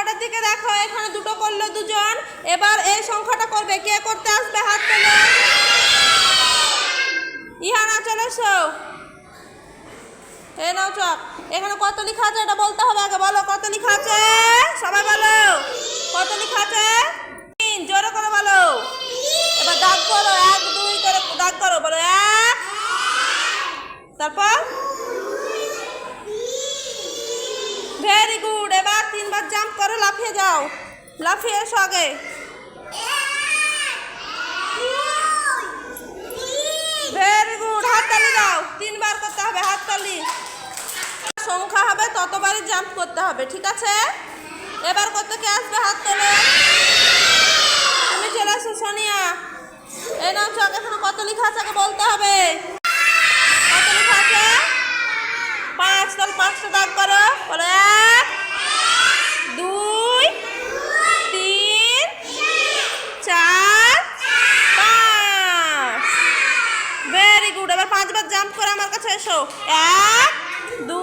বোর্ডের দিকে দেখো, এখানে দুটো করলো দুজন। এবার এই সংখ্যাটা করবে, কে করতে আসবে হাত তোলো। ইহানা চলে এসো, এই নাও চক। এখানে কত লেখা আছে এটা বলতে হবে আগে। বলো কত লেখা আছে, সবাই বলো কত লেখা আছে। 3, জোরে করে বলো। এবার দাগ করো, 1 2 করে দাগ করো। বলো 1, তারপর ভেরি গুড। এবার 3 বার জাম্প করো, লাফিয়ে যাও, লাফিয়ে এসো আগে। ভেরি গুড, হাততালি দাও। 3 বার করতে হবে হাততালি। সংখ্যা হবে ততবারই জাম্প করতে হবে, ঠিক আছে? এবার করতে কে আসবে হাত তোলো। তুমি চলে আসো সোনিয়া। এই নাও চক, এখানে কত লেখা আছে আগে বলতে হবে। কত লেখা আছে? 5, তাহলে 5টা দাগ করো। বলো 1 2 3 4 5। Very good. এবার 5 বার জাম্প করে আমার কাছে এসো। 1 2